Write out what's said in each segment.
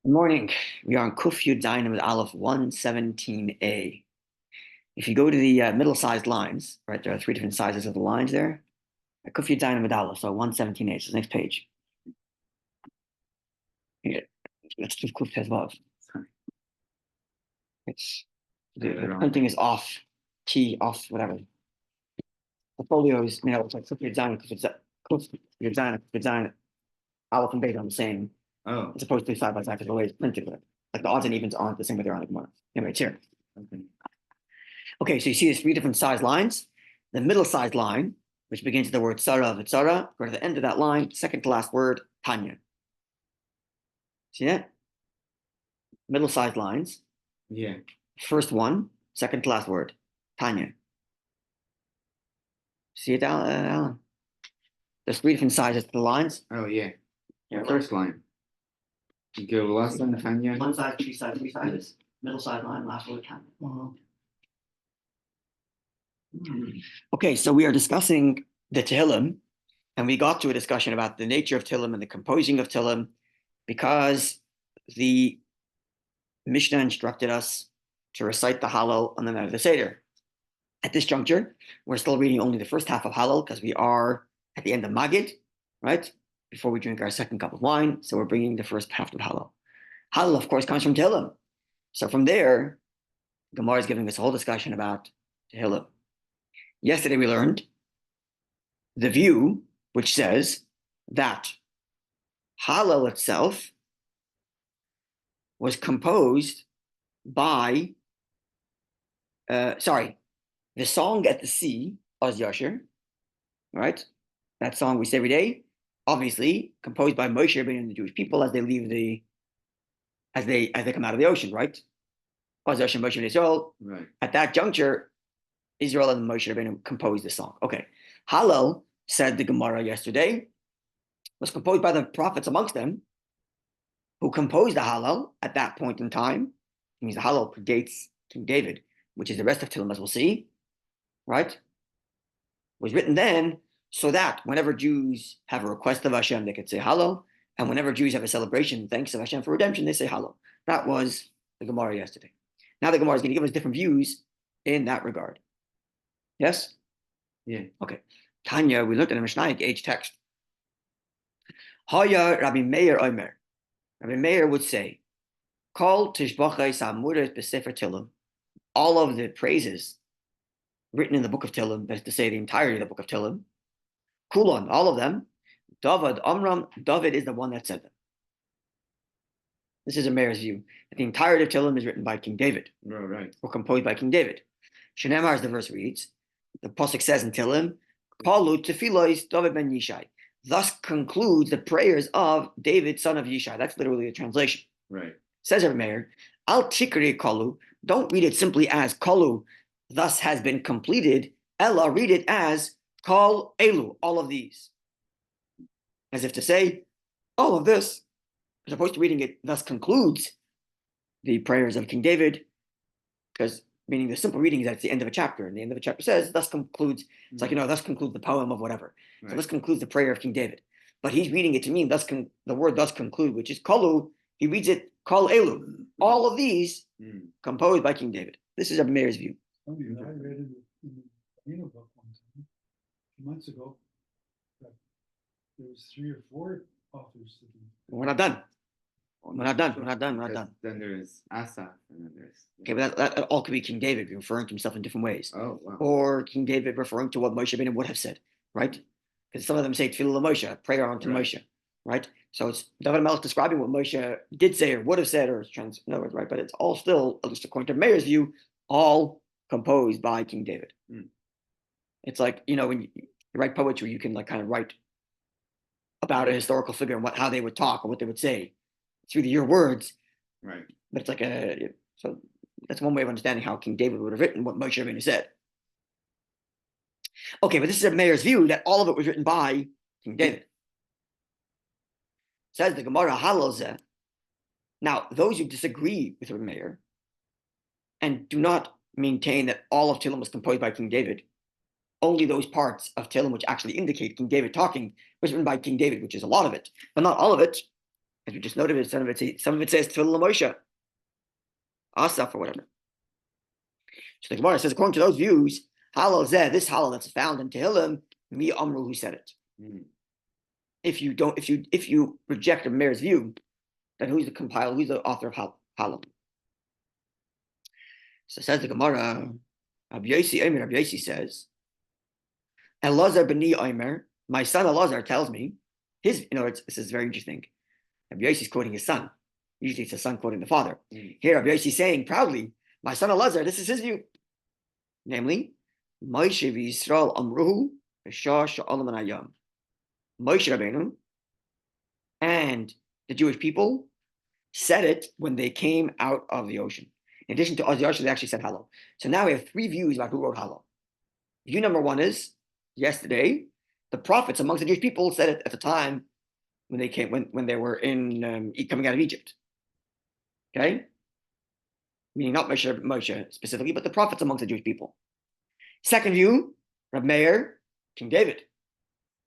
Good morning. We are on Kuf Yud Zayin with Aleph 117a. If you go to the middle-sized lines, right, there are three different sizes of the lines there. Kuf Yud Zayin with Aleph, so 117a, so the next page. Here, let's do Kuf Tezvav. It's the printing is off, key off, whatever. The folio is, it's like Kuf Yud Zayin, Kuf Yud Zayin, Aleph and Beta on the same. Oh, It's supposed to be side by side because the way it's printed. Like the odds and evens aren't the same way they're on the Gemara. Anyway, it's here. Okay, so you see there's three different size lines. The middle sized line, which begins with the word Sarah V'Tzara, go to the end of that line, second to last word, Tanya. See that? Middle sized lines. yeah. First one, second to last word, Tanya. See it, Alan? There's three different sizes to the lines. Oh, yeah. First line. You go last line, Tanya. One side, three sizes. Middle side line, last word, Tanya. Okay, so we are discussing the Tehillim, and we got to a discussion about the nature of Tehillim and the composing of Tehillim, because the Mishnah instructed us to recite the Hallel on the night of the Seder. At this juncture, we're still reading only the first half of Hallel because we are at the end of Magid, right? Before we drink our second cup of wine, so we're bringing the first half of Hallel. Hallel, of course, comes from Tehillim. So from there, Gemara is giving us a whole discussion about Tehillim. Yesterday we learned the view which says that Hallel itself was composed by, the song at the sea, Oz Yasher, right? That song we say every day, obviously composed by Moshe Rabbeinu and the Jewish people as they leave as they come out of the ocean, right? Oz Yasher, Moshe Rabbeinu Israel. Right. At that juncture, Israel and Moshe Rabbeinu composed the song. Okay. Hallel, said the Gemara yesterday, was composed by the prophets amongst them, who composed the Hallel at that point in time. It means the Hallel predates King David, which is the rest of Tehillim, as we'll see, right? Was written then so that whenever Jews have a request of Hashem, they could say Hallel, and whenever Jews have a celebration, thanks of Hashem for redemption, they say Hallel. That was the Gemara yesterday. Now the Gemara is going to give us different views in that regard. Yes? Yeah. Okay. Tanya, we looked at the Mishnah age text. Haya Rabbi Meir Omer. Rabbi Meir would say, Kol tishbachai samuras b'sefer Tehillim. All of the praises written in the book of Tehillim, that is to say, the entirety of the book of Tehillim, Kulon, all of them, David, Amram, David is the one that said them. This is a Meir's view. That the entirety of Tehillim is written by King David. Right. Or composed by King David. Shenemar, as the verse reads, the Pasuk says in Tehillim, Kalu tefilos David ben Yishai. Thus concludes the prayers of David, son of Yishai. That's literally a translation. Right. Says Rabbi Meir, Al tikri kalu. Don't read it simply as kalu, thus has been completed. Ella, read it as kal elu, all of these. As if to say, all of this, as opposed to reading it, thus concludes the prayers of King David, because meaning the simple reading is that it's the end of a chapter, and the end of a chapter says, thus concludes, it's like, thus concludes the poem of whatever. Right. So this concludes the prayer of King David. But he's reading it to mean, the word thus conclude, which is kalu, he reads it, kal elu, all of these composed by King David. This is Rabbi Meir's view. I read it in the Nino book one time, a few months ago, that there was 3 or 4 authors. We're not done. We're not done. Then there's Asaph, and then there's... Okay, but that all could be King David referring to himself in different ways. Oh, wow. Or King David referring to what Moshe Rabbeinu would have said, right? Because some of them say Tefillah Moshe, prayer unto Moshe, right? So it's David Melech describing what Moshe did say or would have said, or right? But it's all still, at least according to Meir's view, all composed by King David. It's like, when you write poetry, you can like kind of write about a historical figure and how they would talk or what they would say through your words. Right. But it's like so that's one way of understanding how King David would have written what Moshe Rabbeinu said. Okay, but this is a Meir's view that all of it was written by King David. Says the Gemara Hallel. Now, those who disagree with Rabbi Meir and do not maintain that all of Tehillim was composed by King David, only those parts of Tehillim which actually indicate King David talking was written by King David, which is a lot of it, but not all of it. as we just noted, some of it says Tefillah Moshe, Asaf or whatever. So the Gemara says, according to those views, Halal Zeh, this Halal that's found in Tehillim, Mi Amru, who said it. If you reject a mayor's view, then who's the author of Halal? So says the Gemara, Rabbi Yosi says, Elazar b'ni Omer, my son Elazar tells me, this is very interesting. Rabbi Yosi is quoting his son. Usually it's a son quoting the father. Here Rabbi Yosi is saying proudly, my son Elazar, this is his view. Namely, Moshe v'Yisrael amruhu b'shah sha'olam anayam. Moshe Rabbeinu and the Jewish people said it when they came out of the ocean. In addition to Oz Yasha, they actually said Halal. So now we have three views about who wrote Halal. View number one is, yesterday, the prophets amongst the Jewish people said it at the time when they came, when they were coming out of Egypt. Okay? Meaning not Moshe specifically, but the prophets amongst the Jewish people. Second view, Rabbi Meir, King David.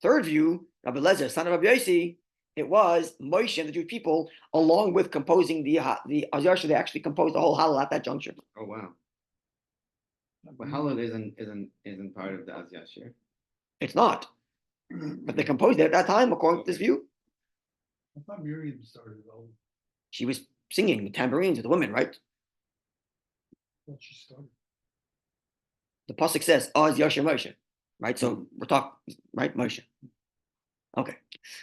Third view, Rabbi Lezer, son of Rabbi Yosi, it was Moshe and the Jewish people, along with composing the Azyasha, they actually composed the whole Halal at that juncture. Oh wow! But Halal isn't part of the Azyasha. It's not, but they composed it at that time according to this view. I thought Miriam started it all. She was singing the tambourines with the women, right? I thought she started. The pasuk says Azyasha Moshe, right? So we're talking right Moshe. Okay,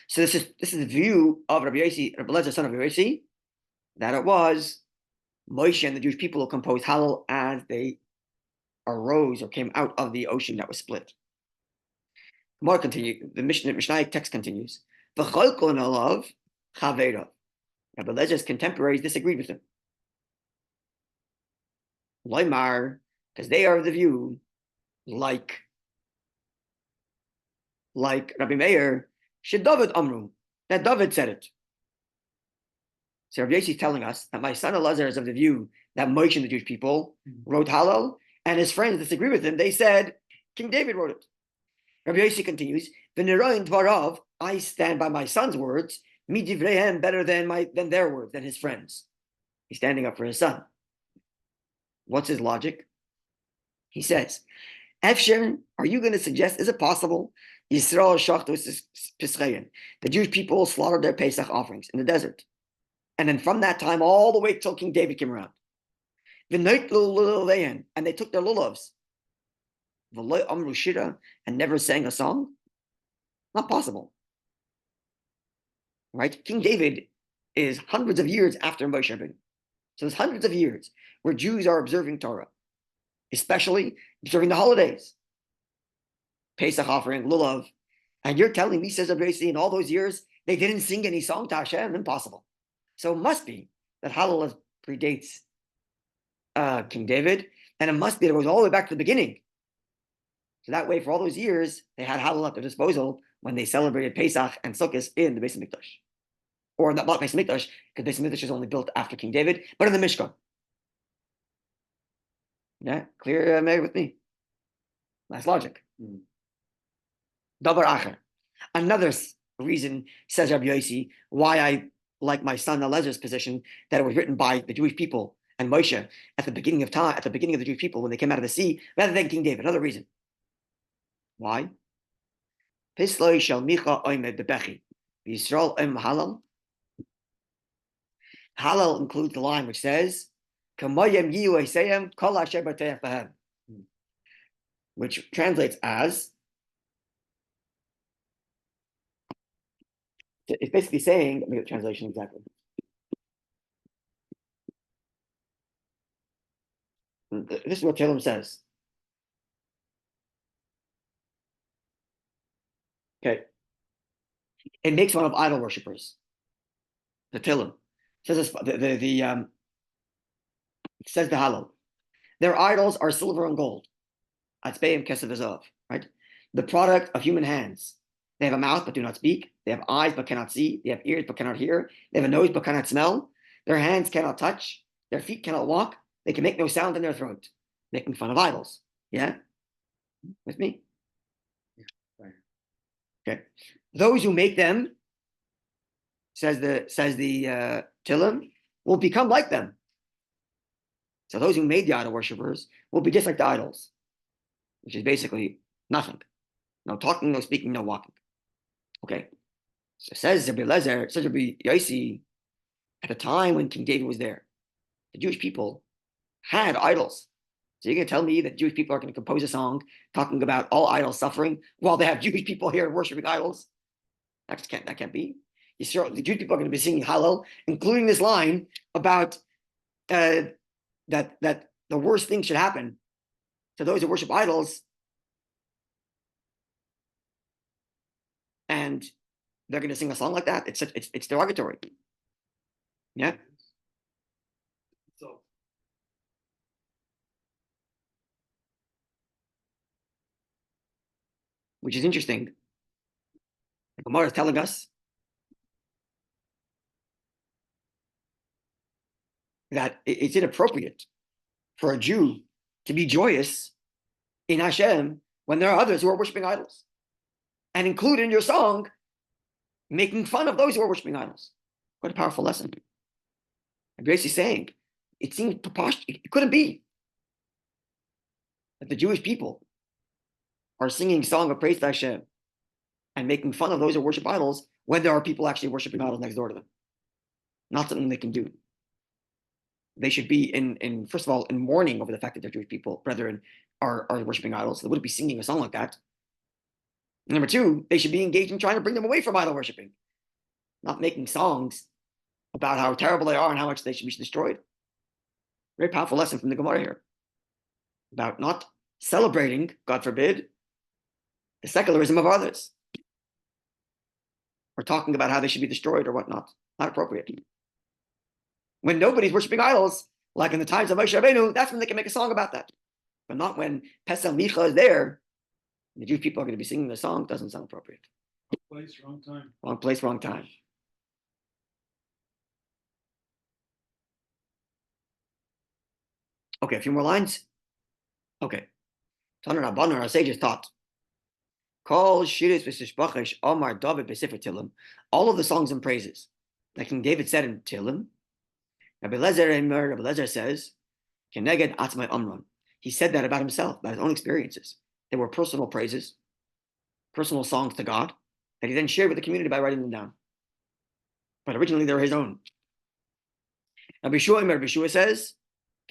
so this is the view of Rabbi Yosi, Rabbi Lezer, son of Rabbi Yosi, that it was Moshe and the Jewish people who composed Halal as they arose or came out of the ocean that was split. More continue. The Mishnah text continues. V'cholkon alav chavera. Rabbi Lezer's contemporaries disagreed with him. Loimar, because they are of the view, like Rabbi Meir, David Amru, that David said it. So Rabbi Yosi is telling us that my son Elazar is of the view that Moshe and the Jewish people wrote Halal, and his friends disagree with him. They said King David wrote it. Rabbi Yosi continues, V'nirayin dvarav, I stand by my son's words, mi divreihem, better than their words, than his friends. He's standing up for his son. What's his logic? He says, Efsher, are you going to suggest, is it possible, Yisrael shachtos Psachim, the Jewish people slaughtered their Pesach offerings in the desert. And then from that time all the way till King David came around. And they took their lulavs. And never sang a song? Not possible. Right? King David is hundreds of years after Moshe Rabbeinu. So there's hundreds of years where Jews are observing Torah, especially observing the holidays. Pesach offering, lulav. And you're telling me, says Rabbi Yosi, in all those years, they didn't sing any song to Hashem? Impossible. So it must be that Halal predates King David, and it must be that it goes all the way back to the beginning. So that way, for all those years, they had Halal at their disposal when they celebrated Pesach and Sukkot in the Beis Hamikdash. Or not Beis Hamikdash, because Beis Hamikdash is only built after King David, but in the Mishkan. Yeah, clear, Meir, with me? That's logic. Davar Acher. Another reason, says Rabbi Yosi, why I like my son Elazar's position, that it was written by the Jewish people and Moshe at the beginning of time, at the beginning of the Jewish people when they came out of the sea, rather than King David. Another reason. Why? Pisloi shel micha oimed bebechi. Yisrael halal. Halal includes the line which says, "Kamoyem yiyu eiseyem kol asher b'teach b'hem," which translates as, it's basically saying, let me get the translation exactly. This is what Tehillim says. Okay. It makes fun of idol worshippers. The Tehillim says this, it says the Halal. Their idols are silver and gold. Atzbeim kesef v'zav, right? The product of human hands. They have a mouth but do not speak. They have eyes but cannot see. They have ears but cannot hear. They have a nose but cannot smell. Their hands cannot touch. Their feet cannot walk. They can make no sound in their throat. Making fun of idols. Yeah? With me? Yeah, right. Okay. Those who make them says the Tehillim, will become like them. So those who made the idol worshippers will be just like the idols, which is basically nothing. No talking, no speaking, no walking. Okay. So says Rabbi Lezer, says Rabbi Yossi, at the time when King David was there, the Jewish people had idols. So you're going to tell me that Jewish people are going to compose a song talking about all idols suffering while they have Jewish people here worshiping idols? That can't be. You sure the Jewish people are going to be singing Hallel, including this line about that the worst thing should happen to those who worship idols, and they're going to sing a song like that. It's derogatory. Yeah. So Which is interesting. The Gemara is telling us that it's inappropriate for a Jew to be joyous in Hashem when there are others who are worshiping idols, and include in your song making fun of those who are worshiping idols. What a powerful lesson. I'm basically saying it seems preposterous. It couldn't be that the Jewish people are singing song of praise to Hashem and making fun of those who worship idols when there are people actually worshiping idols next door to them. Not something they can do. They should be in first of all, in mourning over the fact that their Jewish people, brethren, are worshiping idols. They wouldn't be singing a song like that. Number two, they should be engaged in trying to bring them away from idol worshiping, not making songs about how terrible they are and how much they should be destroyed. Very powerful lesson from the Gemara here about not celebrating, God forbid, the secularism of others, or talking about how they should be destroyed or whatnot. Not appropriate. When nobody's worshiping idols, like in the times of Moshe Rabbeinu, that's when they can make a song about that. But not when Pesach Micha is there. The Jewish people are going to be singing the song. Doesn't sound appropriate. wrong place, wrong time. Wrong place, wrong time. Okay, a few more lines. Okay. Taner Rabbanan, our sages taught. All of the songs and praises that King David said in Tehillim, Rabbi Lezer says, Keneged Atzmai Amron. He said that about himself, about his own experiences. They were personal praises, personal songs to God, that he then shared with the community by writing them down. But originally they were his own. Rabbi Shua says,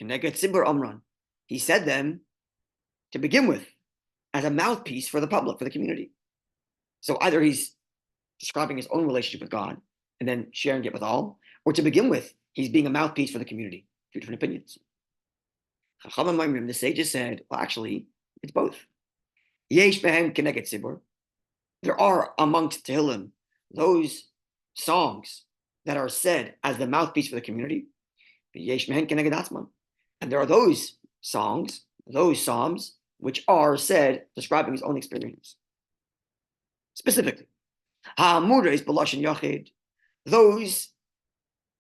Keneged Tzibur Amron. He said them to begin with as a mouthpiece for the public, for the community. So either he's describing his own relationship with God and then sharing it with all, or to begin with, he's being a mouthpiece for the community. Two different opinions. The sages said, well, actually, it's both. Yesh behem keneged tzibur. There are amongst Tehillim those songs that are said as the mouthpiece for the community. Yesh behem keneged atzman. And there are those songs, those psalms, which are said describing his own experience. Specifically, ha'amurais b'lashon yachid, those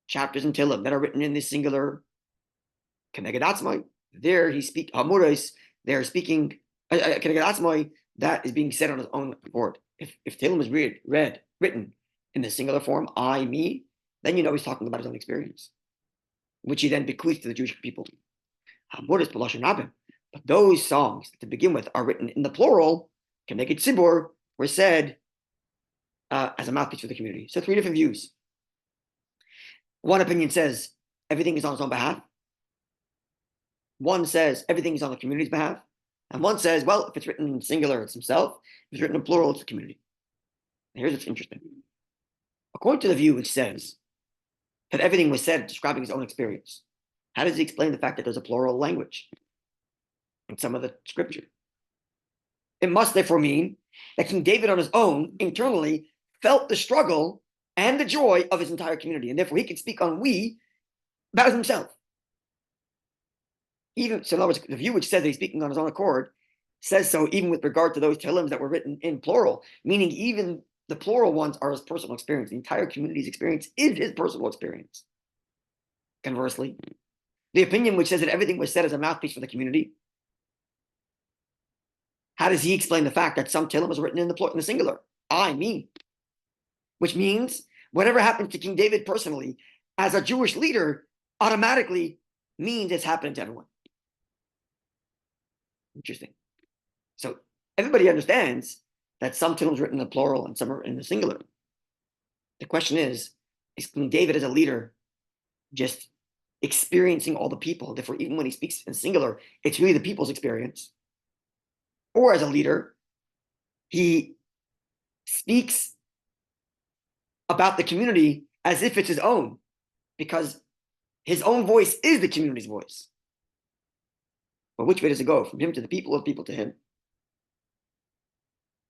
chapters in Tehillim that are written in this singular keneged atzmai, there he speak ha'amurais, they're speaking keneged atzmai, that is being said on his own accord. If Tehillim is written in the singular form, I, me, then you know he's talking about his own experience, which he then bequeaths to the Jewish people. Ha'amurais b'lashon rabbim. But those songs, to begin with, are written in the plural, keneged tzibur, were said as a mouthpiece for the community. So three different views. One opinion says everything is on its own behalf. One says everything is on the community's behalf. And one says, well, if it's written in singular, it's himself. If it's written in plural, it's the community. And here's what's interesting. According to the view which says that everything was said describing his own experience, how does he explain the fact that there's a plural language in some of the scripture? It must therefore mean that King David on his own internally felt the struggle and the joy of his entire community, and therefore he could speak on we about himself. Even so, in other words, the view which says that he's speaking on his own accord says so even with regard to those Tehillims that were written in plural, meaning even the plural ones are his personal experience. The entire community's experience is his personal experience. Conversely, the opinion which says that everything was said as a mouthpiece for the community, how does he explain the fact that some Tehillim was written in the singular? I, me. Which means whatever happens to King David personally, as a Jewish leader, automatically means it's happening to everyone. Interesting. So everybody understands that some Tehillim is written in the plural and some are in the singular. The question is King David as a leader just experiencing all the people? Therefore, even when he speaks in singular, it's really the people's experience. Or as a leader, he speaks about the community as if it's his own, because his own voice is the community's voice. But which way does it go? From him to the people, or people to him?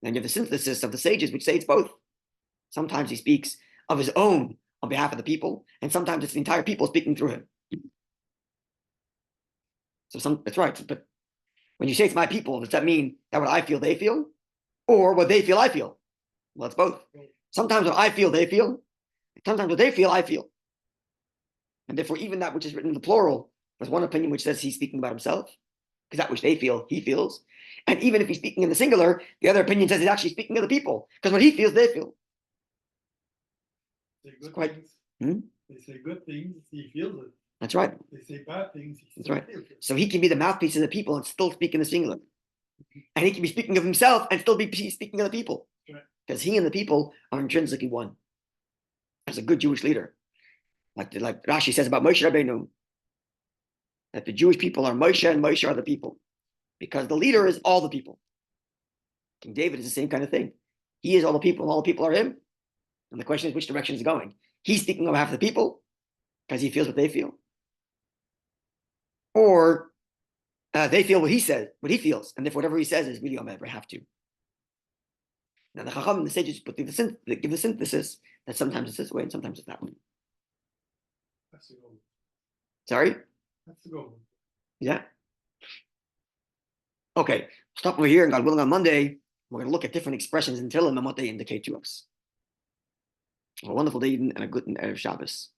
And you have the synthesis of the sages, which say it's both. Sometimes he speaks of his own on behalf of the people, and sometimes it's the entire people speaking through him. So that's right. But when you say it's my people, does that mean that what I feel, they feel? Or what they feel, I feel? Well, it's both. Sometimes what I feel, they feel. Sometimes what they feel, I feel. And therefore, even that which is written in the plural, there's one opinion which says he's speaking about himself, because that which they feel, he feels. And even if he's speaking in the singular, the other opinion says he's actually speaking of the people, because what he feels, they feel. Say good quite- things. They say good things, he feels it. That's right. They say bad things, he That's still right. feels it. So he can be the mouthpiece of the people and still speak in the singular. And he can be speaking of himself and still be speaking of the people. Right. Because he and the people are intrinsically one. As a good Jewish leader. Like Rashi says about Moshe Rabbeinu, that the Jewish people are Moshe and Moshe are the people. Because the leader is all the people. King David is the same kind of thing. He is all the people and all the people are him. And the question is which direction is it going? He's speaking on behalf of the people because he feels what they feel. Or they feel what he says, what he feels, and therefore whatever he says is really on their behalf too. Now the Chacham and the sages they give the synthesis that sometimes it's this way and sometimes it's that way. That's the goal. Sorry? That's the goal. Yeah. Okay, stop over here, and God willing on Monday, we're going to look at different expressions in Tehillim and what they indicate to us. Have a wonderful day and a good Erev Shabbos.